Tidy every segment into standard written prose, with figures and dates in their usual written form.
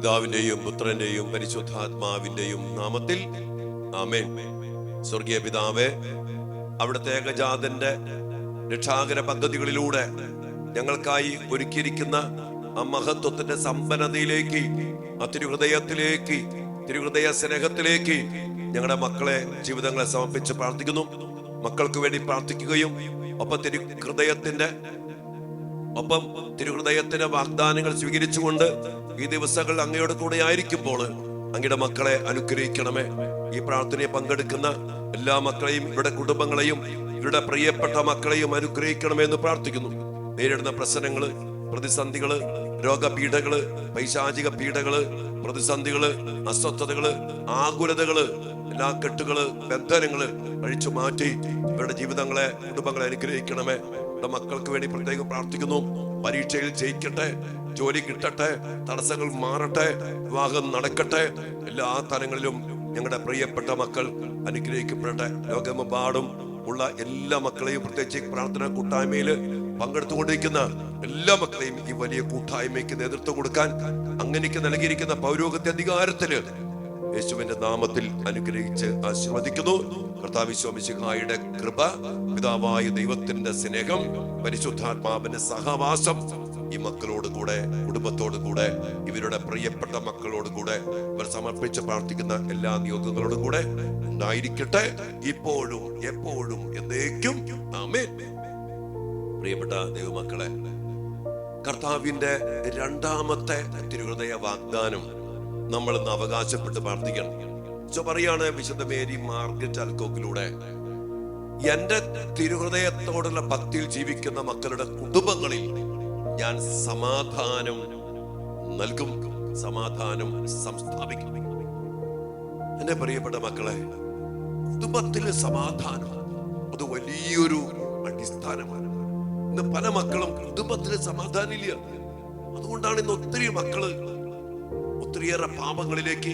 പിതാവിന്റെയും പുത്രന്റെയും പരിശുദ്ധാത്മാവിന്റെയും നാമത്തിൽ ആമേൻ. സ്വർഗീയ പിതാവേ, അവിടുത്തെ ഏകജാതന്റെ രക്ഷാകര പദ്ധതികളിലൂടെ ഞങ്ങൾക്കായി ഒരുക്കിയിരിക്കുന്ന ആ മഹത്വത്തിന്റെ സമ്പന്നതയിലേക്ക്, ആ തിരുഹൃദയത്തിലേക്ക്, തിരുഹൃദയ സ്നേഹത്തിലേക്ക് ഞങ്ങളുടെ മക്കളെ, ജീവിതങ്ങളെ സമർപ്പിച്ച് പ്രാർത്ഥിക്കുന്നു. മക്കൾക്ക് വേണ്ടി പ്രാർത്ഥിക്കുകയും ഒപ്പം തിരുഹൃദയത്തിന്റെ വാഗ്ദാനങ്ങൾ സ്വീകരിച്ചുകൊണ്ട് ഈ ദിവസങ്ങൾ അങ്ങയോട് കൂടെ ആയിരിക്കുമ്പോൾ അങ്ങയുടെ മക്കളെ അനുഗ്രഹിക്കണമേ. ഈ പ്രാർത്ഥനയെ പങ്കെടുക്കുന്ന എല്ലാ മക്കളെയും, ഇവരുടെ കുടുംബങ്ങളെയും, ഇവരുടെ പ്രിയപ്പെട്ട മക്കളെയും അനുഗ്രഹിക്കണമേ എന്ന് പ്രാർത്ഥിക്കുന്നു. നേരിടുന്ന പ്രശ്നങ്ങള്, പ്രതിസന്ധികള്, രോഗപീഠകള്, പൈശാചിക പീഠകള്, പ്രതിസന്ധികള്, അസ്വസ്ഥതകള്, ആകുലതകള്, എല്ലാ കെട്ടുകള്, ബന്ധനങ്ങള് അഴിച്ചു മാറ്റി ഇവരുടെ ജീവിതങ്ങളെ, കുടുംബങ്ങളെ അനുഗ്രഹിക്കണമേ. മക്കൾക്ക് വേണ്ടി പ്രത്യേകം പ്രാർത്ഥിക്കുന്നു. പരീക്ഷയിൽ ജയിക്കട്ടെ, ജോലി കിട്ടട്ടെ, തടസ്സങ്ങൾ മാറട്ടെ, വിവാഹം നടക്കട്ടെ. എല്ലാ തലങ്ങളിലും ഞങ്ങളുടെ പ്രിയപ്പെട്ട മക്കൾ അനുഗ്രഹിക്കപ്പെടട്ടെ. ലോകമെമ്പാടും ഉള്ള എല്ലാ മക്കളെയും, പ്രത്യേകിച്ച് പ്രാർത്ഥന കൂട്ടായ്മയിൽ പങ്കെടുത്തുകൊണ്ടിരിക്കുന്ന എല്ലാ മക്കളെയും ഈ വലിയ കൂട്ടായ്മയ്ക്ക് നേതൃത്വം കൊടുക്കാൻ അങ്ങനെക്ക് നൽകിയിരിക്കുന്ന പൗരോഹിത്യ അധികാരത്തില് യേശുവിന്റെ നാമത്തിൽ അനുഗ്രഹിച്ച് ആശീർവദിക്കുന്നു. കർത്താവ് മിശിഹായുടെ കൃപ, പിതാവായ ദൈവത്തിന്റെ സ്നേഹം, പരിശുദ്ധാത്മാവിന്റെ സഹവാസം ഈ മക്കളോട് കൂടെ, കുടുംബത്തോട് കൂടെ, ഇവരുടെ പ്രിയപ്പെട്ട മക്കളോട് കൂടെ, ഇവർ സമർപ്പിച്ച് പ്രാർത്ഥിക്കുന്ന എല്ലാ നിയോഗങ്ങളോടും കൂടെ ഉണ്ടായിരിക്കട്ടെ, ഇപ്പോഴും എപ്പോഴും എന്നേക്കും. ആമേൻ. പ്രിയപ്പെട്ട ദൈവമക്കളെ, കർത്താവിന്റെ രണ്ടാമത്തെ തിരുഹൃദയ വാഗ്ദാനം നമ്മൾ ഇന്ന് അവകാശപ്പെട്ട് പ്രാർത്ഥിക്കണം. പറയാണ് വിശുദ്ധ മേരി മാർഗരറ്റ് അൽക്കോക്കിലൂടെ, എന്റെ തിരുഹൃദയത്തോടുള്ള ഭക്തിയിൽ ജീവിക്കുന്ന മക്കളുടെ കുടുംബങ്ങളിൽ ഞാൻ സമാധാനം നൽകും, സമാധാനം സംസ്ഥാപിക്കും. എന്റെ പ്രിയപ്പെട്ട മക്കളെ, കുടുംബത്തിലെ സമാധാനം അത് വലിയൊരു അടിസ്ഥാനമാണ്. ഇന്ന് പല മക്കളും കുടുംബത്തിലെ സമാധാനം ഇല്ല. അതുകൊണ്ടാണ് ഇന്ന് ഒത്തിരി മക്കള് ഒത്തിരിയേറെ പാപങ്ങളിലേക്ക്,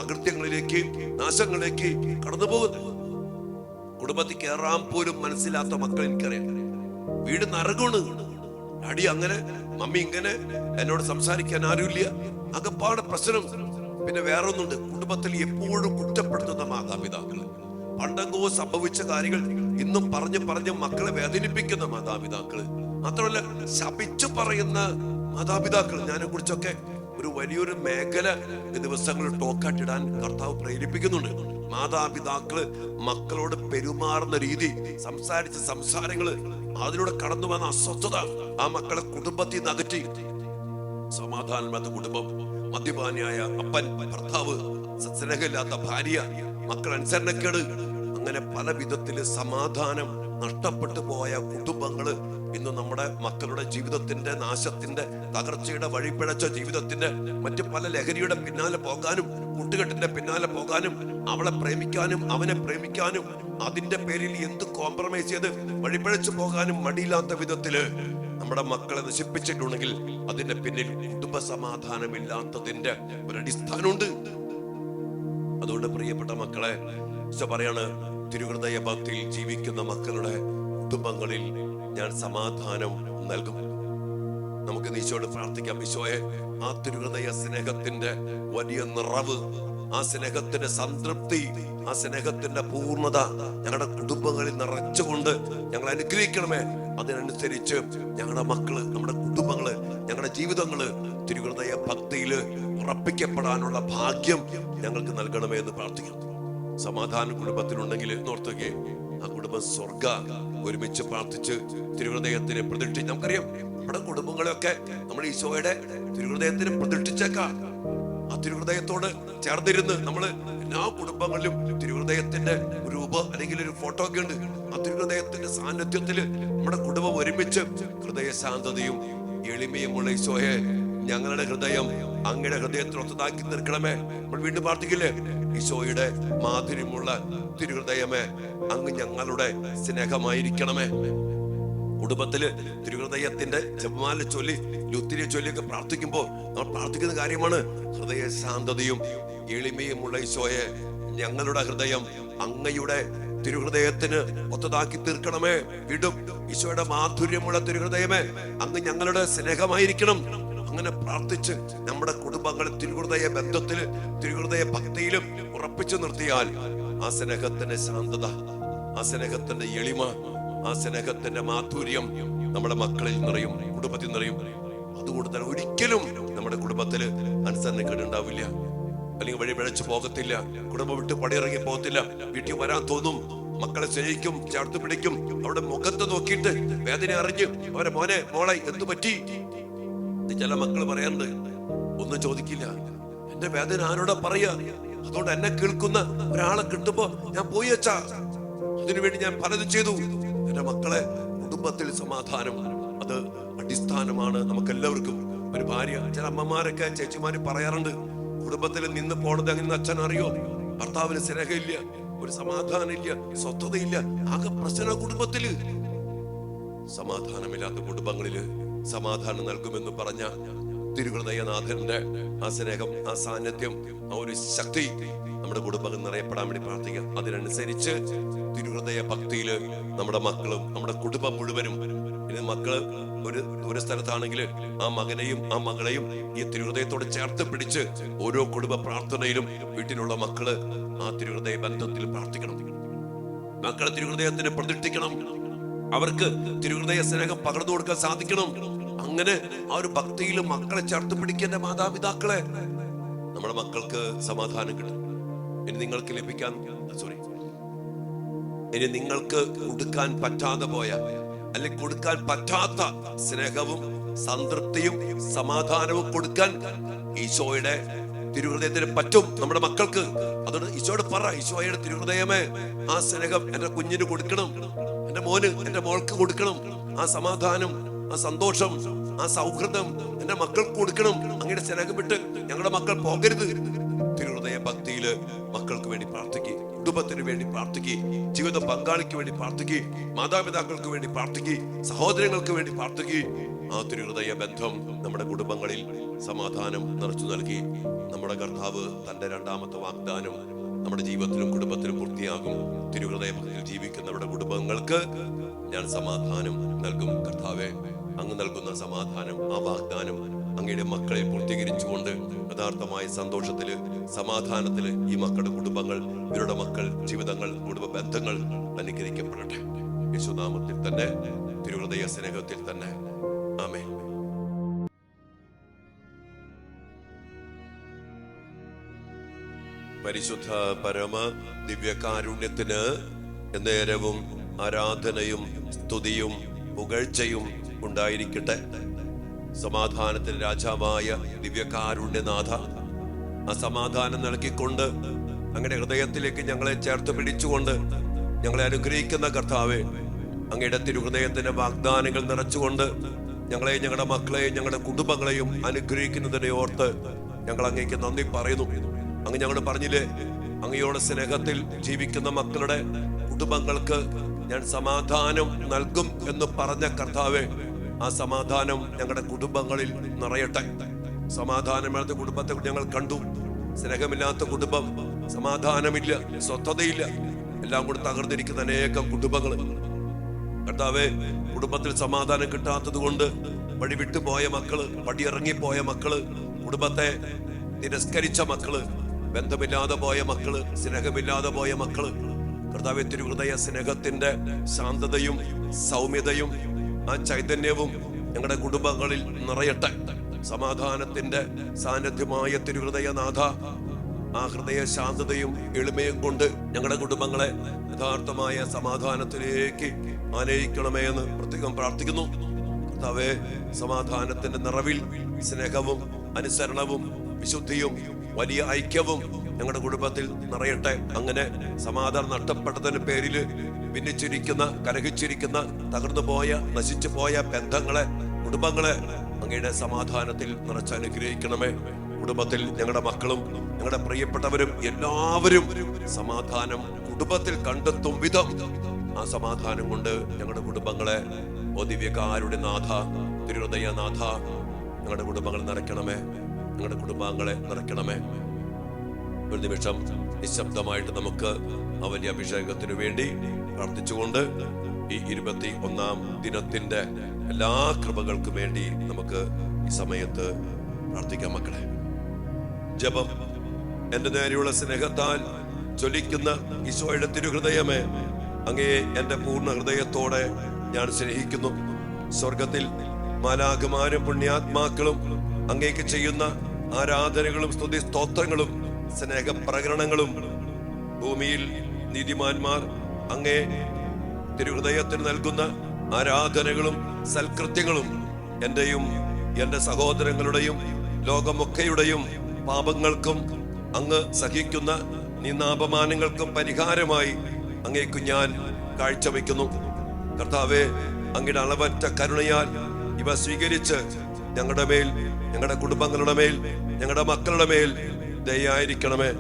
അകൃത്യങ്ങളിലേക്ക്, നാശങ്ങളിലേക്ക് കടന്നു പോകുന്നത്. കുടുംബത്തിൽ കയറാൻ പോലും മനസ്സിലാത്ത മക്കൾ എനിക്കറിയാം. വീട് നരകമാണ്. ഡാഡി അങ്ങനെ, മമ്മി ഇങ്ങനെ, എന്നോട് സംസാരിക്കാൻ ആരുമില്ല, അകപ്പാടെ പ്രശ്നം. പിന്നെ വേറെ ഒന്നുണ്ട്, കുടുംബത്തിൽ എപ്പോഴും കുറ്റപ്പെടുത്തുന്ന മാതാപിതാക്കൾ, പണ്ടെങ്കോ സംഭവിച്ച കാര്യങ്ങൾ ഇന്നും പറഞ്ഞ് മക്കളെ വേദനിപ്പിക്കുന്ന മാതാപിതാക്കള്, മാത്രമല്ല ശപിച്ചു പറയുന്ന മാതാപിതാക്കൾ. ഞാനെ കുറിച്ചൊക്കെ ഒരു വലിയൊരു മേഖല ഈ ദിവസങ്ങളിൽ ടോക്കാട്ടിടാൻ കർത്താവ് പ്രേരിപ്പിക്കുന്നുണ്ട്. മാതാപിതാക്കള് മക്കളോട് പെരുമാറുന്ന രീതി, സംസാരിച്ച സംസാരങ്ങള്, അതിലൂടെ കടന്നു വന്ന അസ്വസ്ഥത ആ മക്കളെ കുടുംബത്തിൽ നിന്ന് അകറ്റി. സമാധാനമില്ലാത്ത കുടുംബം, മദ്യപാനിയായ അപ്പൻ, ഭർത്താവ്, സ്നേഹമില്ലാത്ത ഭാര്യ, മക്കൾ അനുസരണക്കേട്, അങ്ങനെ പല വിധത്തില് സമാധാനം നഷ്ടപ്പെട്ടു പോയ കുടുംബങ്ങള് ഇന്ന് നമ്മുടെ മക്കളുടെ ജീവിതത്തിന്റെ നാശത്തിന്റെ, തകർച്ചയുടെ, വഴിപ്പിഴച്ച ജീവിതത്തിന്റെ, മറ്റു പല ലഹരിയുടെ പിന്നാലെ പോകാനും, കൂട്ടുകെട്ടിന്റെ പിന്നാലെ പോകാനും, അവളെ പ്രേമിക്കാനും അവനെ പ്രേമിക്കാനും, അതിന്റെ പേരിൽ എന്ത് കോംപ്രമൈസ് ചെയ്ത് വഴിപ്പിഴച്ചു പോകാനും മടിയില്ലാത്ത വിധത്തില് നമ്മുടെ മക്കളെ നശിപ്പിച്ചിട്ടുണ്ടെങ്കിൽ അതിന്റെ പിന്നിൽ കുടുംബ സമാധാനമില്ലാത്തതിന്റെ ഒരടിസ്ഥാനമുണ്ട്. അതുകൊണ്ട് പ്രിയപ്പെട്ട മക്കളെ, പറയാണ്, തിരുഹൃദയ ഭക്തിയിൽ ജീവിക്കുന്ന മക്കളുടെ കുടുംബങ്ങളിൽ ഞാൻ സമാധാനം നൽകും. നമുക്ക് ഈശോയോട് പ്രാർത്ഥിക്കാം. ഈശോയെ, ആ തിരുഹൃദയ സ്നേഹത്തിന്റെ വലിയ നിറവ്, ആ സ്നേഹത്തിന്റെ സംതൃപ്തി, ആ സ്നേഹത്തിന്റെ പൂർണ്ണത ഞങ്ങളുടെ കുടുംബങ്ങളിൽ നിറച്ചുകൊണ്ട് ഞങ്ങൾ അനുഗ്രഹിക്കണമേ. അതിനനുസരിച്ച് ഞങ്ങളുടെ മക്കള്, നമ്മുടെ കുടുംബങ്ങള്, ഞങ്ങളുടെ ജീവിതങ്ങള് തിരുഹൃദയ ഭക്തിയില് ഉറപ്പിക്കപ്പെടാനുള്ള ഭാഗ്യം ഞങ്ങൾക്ക് നൽകണമേ എന്ന് പ്രാർത്ഥിക്കാം. സമാധാനം കുടുംബത്തിലുണ്ടെങ്കിൽ നോർത്തുകയെ ആ കുടുംബം സ്വർഗ. ഒരുമിച്ച് പ്രാർത്ഥിച്ച് തിരുഹൃദയത്തിനെ പ്രതിഷ്ഠിച്ച്, നമുക്കറിയാം നമ്മുടെ കുടുംബങ്ങളെയൊക്കെ നമ്മൾ ഈശോയുടെ തിരുഹൃദയത്തിനെ പ്രതിഷ്ഠിച്ചേക്കാം. ആ തിരുഹൃദയത്തോട് ചേർന്നിരുന്ന് നമ്മള് എല്ലാ കുടുംബങ്ങളിലും തിരുഹൃദയത്തിന്റെ ഒരു രൂപ അല്ലെങ്കിൽ ഒരു ഫോട്ടോ ഒക്കെ ഉണ്ട്. ആ തിരുഹൃദയത്തിന്റെ സാന്നിധ്യത്തില് നമ്മുടെ കുടുംബം ഒരുമിച്ച് ഹൃദയ ശാന്തതയും എളിമയുമുള്ള ഈശോയെ, ഞങ്ങളുടെ ഹൃദയം അങ്ങയുടെ ഹൃദയത്തിൽ ഒത്തതാക്കി തീർക്കണമേ. നമ്മൾ വീണ്ടും പ്രാർത്ഥിക്കില്ലേ? ഈശോയുടെ മാധുര്യമുള്ള തിരുഹൃദയമേ, അങ്ങ് ഞങ്ങളുടെ സ്നേഹമായിരിക്കണമേ. കുടുംബത്തില് തിരുഹൃദയത്തിന്റെ ജപമാല ചൊല്ലി, ലുത്തിരിയെ ചൊല്ലിയൊക്കെ പ്രാർത്ഥിക്കുമ്പോൾ നമ്മൾ പ്രാർത്ഥിക്കുന്ന കാര്യമാണ് ഹൃദയ ശാന്തതയും എളിമയുമുള്ള ഈശോയെ, ഞങ്ങളുടെ ഹൃദയം അങ്ങയുടെ തിരുഹൃദയത്തിന് ഒത്തതാക്കി തീർക്കണമേ. വീണ്ടും ഈശോയുടെ മാധുര്യമുള്ള തിരുഹൃദയമേ, അങ്ങ് ഞങ്ങളുടെ സ്നേഹമായിരിക്കണം. അങ്ങനെ പ്രാർത്ഥിച്ച് നമ്മുടെ കുടുംബങ്ങളെ തിരുഹൃദയ ബന്ധത്തില്, തിരുഹൃദയ ഭക്തിയിലും ഉറപ്പിച്ചു നിർത്തിയാൽ ആ സ്നേഹത്തിന്റെ ശാന്തത, ആ സ്നേഹത്തിന്റെ എളിമ, ആ സ്നേഹത്തിന്റെ മാധുര്യം നമ്മുടെ മക്കളിൽ നിറയും, കുടുംബത്തിൽ നിറയും. അതുകൊണ്ട് തന്നെ ഒരിക്കലും നമ്മുടെ കുടുംബത്തില് അനുസരണക്കേട് ഉണ്ടാവില്ല, അല്ലെങ്കിൽ വഴി പിഴച്ചു പോകത്തില്ല, കുടുംബം വിട്ട് പടിയിറങ്ങി പോകത്തില്ല. വീട്ടിൽ വരാൻ തോന്നും, മക്കളെ സ്നേഹിക്കും, ചേർത്ത് പിടിക്കും. അവിടെ മുഖത്ത് നോക്കിയിട്ട് വേദന അറിഞ്ഞ് അവരെ മോനെ മോളെ എന്തു പറ്റി. ചില മക്കൾ പറയാറുണ്ട്, ഒന്നും ചോദിക്കില്ല, എന്റെ വേദന ആരോടാ പറയാ, അതുകൊണ്ട് എന്നെ കേൾക്കുന്ന ഒരാളെ കിട്ടുമ്പോ ഞാൻ പോയി വെച്ചാ, അതിനുവേണ്ടി ഞാൻ പലതും ചെയ്തു. എന്റെ മക്കളെ, കുടുംബത്തിൽ സമാധാനം അത് അടിസ്ഥാനമാണ് നമുക്കെല്ലാവർക്കും. ഒരു ഭാര്യ, ചില അമ്മമാരൊക്കെ ചേച്ചിമാര് പറയാറുണ്ട്, കുടുംബത്തിൽ നിന്ന് പോണത് അങ്ങനെ അച്ഛൻ അറിയോ, ഭർത്താവിന് സ്നേഹമില്ല, ഒരു സമാധാനമില്ല, സ്വസ്ഥതയില്ല, ആകെ പ്രശ്ന കുടുംബത്തില്. സമാധാനമില്ലാത്ത കുടുംബങ്ങളില് സമാധാനം നൽകുമെന്ന് പറഞ്ഞ തിരുഹൃദയനാഥന്റെ ആ സ്നേഹം, ആ സാന്നിധ്യം, ആ ഒരു ശക്തി നമ്മുടെ കുടുംബങ്ങൾ നിറയപ്പെടാൻ വേണ്ടി പ്രാർത്ഥിക്കാം. അതിനനുസരിച്ച് തിരുഹൃദയ ഭക്തിയില് നമ്മുടെ മക്കളും നമ്മുടെ കുടുംബം മുഴുവനും, ഇനി മക്കള് ഒരു ദൂര സ്ഥലത്താണെങ്കിൽ ആ മകനെയും ആ മകളെയും ഈ തിരുഹൃദയത്തോട് ചേർത്ത് പിടിച്ച് ഓരോ കുടുംബ പ്രാർത്ഥനയിലും വീട്ടിലുള്ള മക്കള് ആ തിരുഹൃദയ ബന്ധത്തിൽ പ്രാർത്ഥിക്കണം. മക്കളെ തിരുഹൃദയത്തിന് പ്രതിഷ്ഠിക്കണം, അവർക്ക് തിരുഹൃദയ സ്നേഹം പകർന്നു കൊടുക്കാൻ സാധിക്കണം. അങ്ങനെ ആ ഒരു ഭക്തിയിൽ മക്കളെ ചേർത്ത് പിടിക്കേണ്ട മാതാപിതാക്കളെ, നമ്മുടെ മക്കൾക്ക് സമാധാനം കിട്ടും. ഇനി നിങ്ങൾക്ക് ഇനി നിങ്ങൾക്ക് കൊടുക്കാൻ പറ്റാതെ പോയ, അല്ലെങ്കിൽ കൊടുക്കാൻ പറ്റാത്ത സ്നേഹവും സംതൃപ്തിയും സമാധാനവും കൊടുക്കാൻ ഈശോയുടെ തിരുഹൃദയത്തിന് പറ്റും നമ്മുടെ മക്കൾക്ക്. അതുകൊണ്ട് ഈശോയോട് പറ, ഈശോയുടെ തിരുഹൃദയമേ, ആ സ്നേഹം എന്റെ കുഞ്ഞിന് കൊടുക്കണം, എന്റെ മോന് എന്റെ മോൾക്ക് കൊടുക്കണം. ആ സമാധാനം, ആ സന്തോഷം, ആ സൗഹൃദം എന്റെ മക്കൾക്ക് കൊടുക്കണം. അങ്ങനെ സ്നേഹം വിട്ട് ഞങ്ങളുടെ മക്കൾ പോകരുത്. തിരുഹൃദയ ഭക്തിയില് മക്കൾക്ക് വേണ്ടി പ്രാർത്ഥിക്കുക, കുടുംബത്തിന് വേണ്ടി പ്രാർത്ഥിക്കുക, ജീവിത പങ്കാളിക്ക് വേണ്ടി പ്രാർത്ഥിക്കുക, മാതാപിതാക്കൾക്ക് വേണ്ടി പ്രാർത്ഥിക്കുക, സഹോദരങ്ങൾക്ക് വേണ്ടി പ്രാർത്ഥിക്കുക. ആ തിരുഹൃദയ ബന്ധം നമ്മുടെ കുടുംബങ്ങളിൽ സമാധാനം നിറച്ചു നൽകി നമ്മുടെ കർത്താവ് തന്റെ രണ്ടാമത്തെ വാഗ്ദാനം നമ്മുടെ ജീവിതത്തിലും കുടുംബത്തിലും പൂർത്തിയാകും. തിരുഹൃദയ ഭക്തിയിൽ ജീവിക്കുന്നവരുടെ കുടുംബങ്ങൾക്ക് ഞാൻ സമാധാനം നൽകും. കർത്താവെ, അങ്ങ് നൽകുന്ന സമാധാനം, ആ വാഗ്ദാനം അങ്ങയുടെ മക്കളെ പൂർത്തീകരിച്ചുകൊണ്ട് യഥാർത്ഥമായ സന്തോഷത്തില്, സമാധാനത്തില് ഈ മക്കളുടെ കുടുംബങ്ങൾ, ഇവരുടെ മക്കൾ, ജീവിതങ്ങൾ, കുടുംബ ബന്ധങ്ങൾ അനുഗ്രഹിക്കപ്പെടട്ടെ. യേശുനാമത്തിൽ തന്നെ, തിരുഹൃദയ സ്നേഹത്തിൽ തന്നെ. ആമേൻ. പരിശുദ്ധ പരമ ദിവ്യകാരുണ്യത്തിന് നേരവും ആരാധനയും സ്തുതിയും പുകഴ്ചയും ഉണ്ടായിരിക്കട്ടെ. സമാധാനത്തിന് രാജാവായ ദിവ്യകാരുണ്യനാഥ, ആ സമാധാനം നൽകിക്കൊണ്ട് അങ്ങയുടെ ഹൃദയത്തിലേക്ക് ഞങ്ങളെ ചേർത്ത് പിടിച്ചുകൊണ്ട് ഞങ്ങളെ അനുഗ്രഹിക്കുന്ന കർത്താവെ, അങ്ങയുടെ തിരുഹൃദയത്തിന്റെ വാഗ്ദാനങ്ങൾ നിറച്ചുകൊണ്ട് ഞങ്ങളെ, ഞങ്ങളുടെ മക്കളെയും ഞങ്ങളുടെ കുടുംബങ്ങളെയും അനുഗ്രഹിക്കുന്നതിനെ ഓർത്ത് ഞങ്ങൾ അങ്ങേക്ക് നന്ദി പറയുന്നു. അങ്ങ് ഞങ്ങൾ പറഞ്ഞില്ലേ, അങ്ങയോടെ സ്നേഹത്തിൽ ജീവിക്കുന്ന മക്കളുടെ കുടുംബങ്ങൾക്ക് ഞാൻ സമാധാനം നൽകും എന്ന് പറഞ്ഞ കർത്താവെ, ആ സമാധാനം ഞങ്ങളുടെ കുടുംബങ്ങളിൽ നിറയട്ടെ. സമാധാനമില്ലാത്ത കുടുംബത്തെ ഞങ്ങൾ കണ്ടു. സ്നേഹമില്ലാത്ത കുടുംബം, സമാധാനമില്ല, സ്വസ്ഥതയില്ല, എല്ലാം കൂടി തകർന്നിരിക്കുന്ന അനേകം കുടുംബങ്ങൾ. കർത്താവെ, കുടുംബത്തിൽ സമാധാനം കിട്ടാത്തത് കൊണ്ട് വഴി വിട്ടുപോയ മക്കള്, പടിയിറങ്ങിപ്പോയ മക്കള്, കുടുംബത്തെ തിരസ്കരിച്ച മക്കള്, ബന്ധമില്ലാതെ പോയ മക്കള്, സ്നേഹമില്ലാതെ പോയ മക്കള്, കർത്താവെ, തിരുഹൃദയ സ്നേഹത്തിന്റെ ശാന്തതയും സൗമ്യതയും ആ ചൈതന്യവും ഞങ്ങളുടെ കുടുംബങ്ങളിൽ നിറയട്ടെ. സമാധാനത്തിന്റെ സാന്നിധ്യമായ തിരുഹൃദയനാഥ, ആ ഹൃദയ ശാന്തതയും എളിമയും കൊണ്ട് ഞങ്ങളുടെ കുടുംബങ്ങളെ യഥാർത്ഥമായ സമാധാനത്തിലേക്ക് ആനയിക്കണമേ എന്ന് പ്രത്യേകം പ്രാർത്ഥിക്കുന്നു. കർത്താവേ, സമാധാനത്തിന്റെ നിറവിൽ സ്നേഹവും അനുസരണവും വിശുദ്ധിയും വലിയ ഐക്യവും ഞങ്ങളുടെ കുടുംബത്തിൽ നിറയട്ടെ. അങ്ങനെ സമാധാനം നഷ്ടപ്പെട്ടതിന് പേരില് ഭിന്നിച്ചിരിക്കുന്ന, കലഹിച്ചിരിക്കുന്ന, തകർന്നു പോയ, നശിച്ചു പോയ ബന്ധങ്ങളെ, കുടുംബങ്ങളെ അങ്ങയുടെ സമാധാനത്തിൽ നിറച്ചനുഗ്രഹിക്കണമേ. കുടുംബത്തിൽ ഞങ്ങളുടെ മക്കളും ഞങ്ങളുടെ പ്രിയപ്പെട്ടവരും എല്ലാവരും സമാധാനം കുടുംബത്തിൽ കണ്ടെത്തും വിധം ആ സമാധാനം കൊണ്ട് ഞങ്ങളുടെ കുടുംബങ്ങളെ, ഓ ദിവ്യകാരുടെ നാഥ, തിരുഹൃദയനാഥ, ഞങ്ങളുടെ കുടുംബങ്ങൾ നിറയ്ക്കണമേ, ഞങ്ങളുടെ കുടുംബാംഗങ്ങളെ നിറയ്ക്കണമേ. ഒരു നിമിഷം നിശബ്ദമായിട്ട് നമുക്ക് ആ വലിയ അഭിഷേകത്തിനു വേണ്ടി പ്രാർത്ഥിച്ചുകൊണ്ട് ഈ 21-ാം ദിനത്തിന്റെ എല്ലാ കൃപകൾക്കും വേണ്ടി നമുക്ക് ഈ സമയത്ത് പ്രാർത്ഥിക്കാം. മക്കളെ, ജപം എന്റെ നേരെയുള്ള സ്നേഹത്താൽ ജ്വലിക്കുന്ന ഈശോയുടെ തിരുഹൃദയമേ, അങ്ങേ എന്റെ പൂർണ്ണ ഹൃദയത്തോടെ ഞാൻ സ്നേഹിക്കുന്നു. സ്വർഗത്തിൽ മാലാഖമാരും പുണ്യാത്മാക്കളും അങ്ങേക്ക് ചെയ്യുന്ന ആരാധനകളും സ്തുതി സ്തോത്രങ്ങളും സ്നേഹപ്രകരണങ്ങളും, ഭൂമിയിൽ നീതിമാന്മാർ അങ്ങേ തിരുഹൃദയത്തിന് നൽകുന്ന ആരാധനകളും സൽകൃത്യങ്ങളും എന്റെയും എന്റെ സഹോദരങ്ങളുടെയും ലോകമൊക്കെയുടെയും പാപങ്ങൾക്കും അങ്ങ് സഹിക്കുന്ന നിന്ദാപമാനങ്ങൾക്കും പരിഹാരമായി അങ്ങേക്കു ഞാൻ കാഴ്ചവെക്കുന്നു. കർത്താവേ, അങ്ങയുടെ അളവറ്റ കരുണയാൽ ഇവ സ്വീകരിച്ച് ഞങ്ങളുടെ മേൽ, ഞങ്ങളുടെ കുടുംബങ്ങളുടെ മേൽ, ഞങ്ങളുടെ മക്കളുടെ മേൽ ദയായിരിക്കണമേ.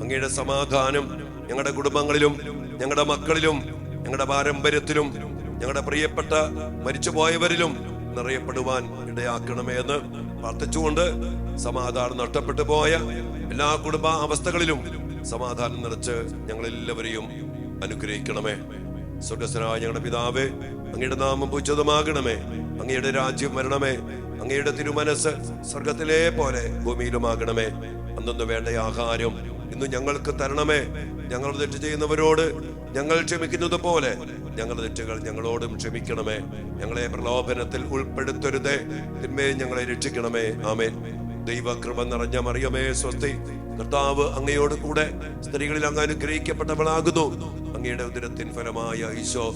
അങ്ങയുടെ സമാധാനം ഞങ്ങളുടെ കുടുംബങ്ങളിലും ഞങ്ങളുടെ മക്കളിലും ഞങ്ങളുടെ പാരമ്പര്യത്തിലും ഞങ്ങളുടെ പ്രിയപ്പെട്ട മരിച്ചുപോയവരിലും നിറയപ്പെടുവാൻ ഇടയാക്കണമേ എന്ന് പ്രാർത്ഥിച്ചുകൊണ്ട്, സമാധാനം നഷ്ടപ്പെട്ടു പോയ എല്ലാ കുടുംബ അവസ്ഥകളിലും സമാധാനം നിറച്ച് ഞങ്ങളെല്ലാവരെയും അനുഗ്രഹിക്കണമേ. സ്വർഗസ്ഥനായ ഞങ്ങളുടെ പിതാവേ, അങ്ങയുടെ നാമം പൂജിതമാകണമേ. അങ്ങയുടെ രാജ്യം വരണമേ. അങ്ങയുടെ തിരുമനസ് സ്വർഗത്തിലെ പോലെ ഭൂമിയിലുമാകണമേ. അന്നു വേണ്ട ആഹാരം ഇന്ന് ഞങ്ങൾക്ക് തരണമേ. ഞങ്ങൾ തെറ്റ് ചെയ്യുന്നവരോട് ഞങ്ങൾ ക്ഷമിക്കുന്നത് പോലെ ഞങ്ങളുടെ തെറ്റുകൾ ഞങ്ങളോടും ക്ഷമിക്കണമേ. ഞങ്ങളെ പ്രലോഭനത്തിൽ ഉൾപ്പെടുത്തരുതേ, തിന്മയെ ഞങ്ങളെ രക്ഷിക്കണമേ. ആമേൻ. ദൈവകൃപ നിറഞ്ഞ മറിയമേ, സ്വസ്തി. കർത്താവ് അങ്ങയോട് കൂടെ സ്ത്രീകളിൽ അങ്ങ് അനുഗ്രഹിക്കപ്പെട്ടവളാകുന്നു. അങ്ങയുടെ ഉദരത്തിൻ ഫലമായ ഈശോ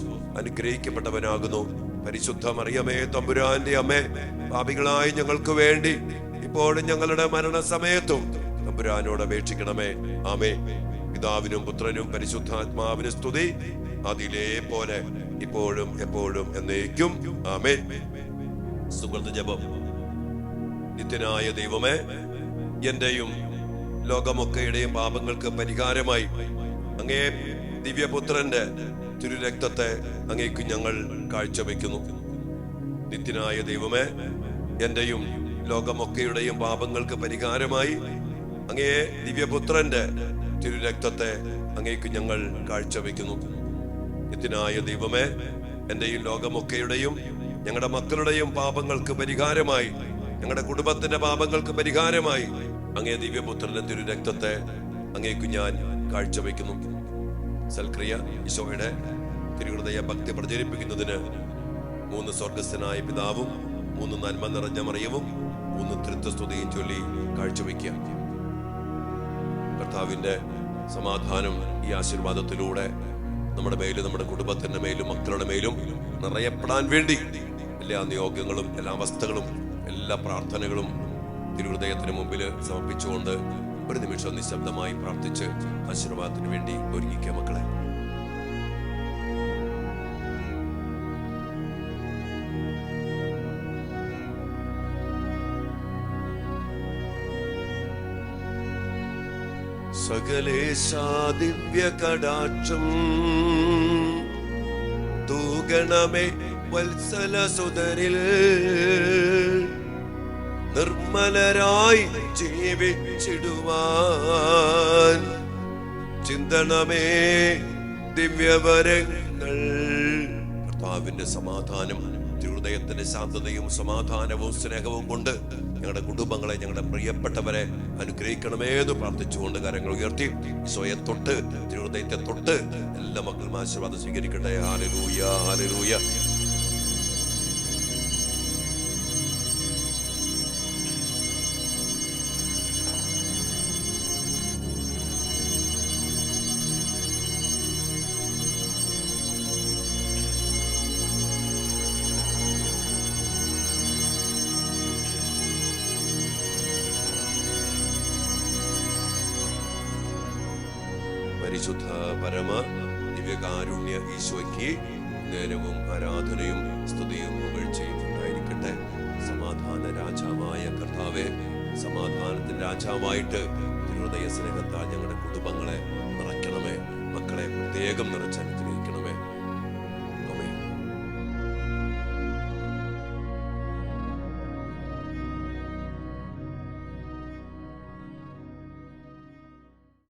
അനുഗ്രഹിക്കപ്പെട്ടവനാകുന്നു. പരിശുദ്ധ മറിയമേ, തമ്പുരാന്റെ അമ്മേ, പാപികളായ ഞങ്ങൾക്ക് വേണ്ടി ഇപ്പോഴും ഞങ്ങളുടെ മരണസമയത്തും തമ്പുരാനോട് അപേക്ഷിക്കണമേ. ആമേ. പിതാവിനും പുത്രനും പരിശുദ്ധാത്മാവിനും സ്തുതി, അതിലേ പോലെ ഇപ്പോഴും എപ്പോഴും എന്നേക്കും. ആമേ. സുഹൃത്ത് ജപം. നിത്യനായ ദൈവമേ, എന്റെയും ലോകമൊക്കെയുടെയും പാപങ്ങൾക്ക് പരിഹാരമായി അങ്ങേ ദിവ്യപുത്രന്റെ തിരുരക്തത്തെ അങ്ങേക്ക് ഞങ്ങൾ കാഴ്ചവെക്കുന്നു. നിത്യനായ ദൈവമേ, എന്റെയും ലോകമൊക്കെയുടെയും പാപങ്ങൾക്ക് പരിഹാരമായി അങ്ങേ ദിവ്യപുത്രന്റെ തിരുരക്തത്തെ അങ്ങേക്ക് ഞങ്ങൾ കാഴ്ചവെക്കുന്നു. നിത്യനായ ദൈവമേ, എന്റെയും ലോകമൊക്കെയുടെയും ഞങ്ങളുടെ മക്കളുടെയും പാപങ്ങൾക്ക് പരിഹാരമായി, ഞങ്ങളുടെ കുടുംബത്തിന്റെ പാപങ്ങൾക്ക് പരിഹാരമായി അങ്ങേ ദിവ്യപുത്രന്റെ തിരുരക്തത്തെ അങ്ങേക്ക് ഞാൻ കാഴ്ചവെക്കുന്നു. സൽക്രിയ ഈശോയുടെ തിരുഹൃദയ ഭക്തി പ്രചരിപ്പിക്കുന്നതിന് 3 സ്വർഗസ്ഥനായ പിതാവും 3 നന്മ നിറഞ്ഞ മറിയവും 3 ത്രിത്വസ്തുതിയും ചൊല്ലി കാഴ്ചവെക്കുക. കർത്താവിന്റെ സമാധാനം ഈ ആശീർവാദത്തിലൂടെ നമ്മുടെ മേലും നമ്മുടെ കുടുംബത്തിന്റെ മേലും മക്കളുടെ മേലും നിറയപ്പെടാൻ വേണ്ടി എല്ലാ നിയോഗങ്ങളും എല്ലാ അവസ്ഥകളും എല്ലാ പ്രാർത്ഥനകളും തിരുഹൃദയത്തിന് മുമ്പിൽ സമർപ്പിച്ചുകൊണ്ട് ഒരു നിമിഷം നിശബ്ദമായി പ്രാർത്ഥിച്ച് ആശീർവാദത്തിന് വേണ്ടി ഒരുങ്ങിക്കുക. മക്കളെ, സകലേശാ ദിവ്യ കടാക്ഷം തൂഗണമേ വത്സല സുതരിൽ നിർമ്മലരായി ജീവിച്ചിടുവാൻ ചിന്തണമേ ദിവ്യവരങ്ങൾ. കർത്താവിന്റെ സമാധാനം, ഹൃദയത്തിന്റെ ശാന്തതയും സമാധാനവും സ്നേഹവും കൊണ്ട് ഞങ്ങളുടെ കുടുംബങ്ങളെ, ഞങ്ങളുടെ പ്രിയപ്പെട്ടവരെ അനുഗ്രഹിക്കണമേ എന്ന് പ്രാർത്ഥിച്ചുകൊണ്ട് കരങ്ങൾ ഉയർത്തി ഈശോയെ തൊട്ട്, ഹൃദയത്തെ തൊട്ട് എല്ലാ മക്കളും ആശീർവാദം സ്വീകരിക്കട്ടെ. Hallelujah, hallelujah. പരിശുദ്ധ പരമ ദിവ്യകാരുണ്യ ഈശോയ്ക്ക് നേരവും ആരാധനയും സ്തുതിയും പുകഴ്ചയും ഉണ്ടായിരിക്കട്ടെ. സമാധാന രാജാവായ കർത്താവെ, സമാധാനത്തിന്റെ രാജാവായിട്ട് ഹൃദയ സ്നേഹത്താൽ ഞങ്ങളുടെ കുടുംബങ്ങളെ നിറയ്ക്കണമേ. മക്കളെ പ്രത്യേകം നിറച്ച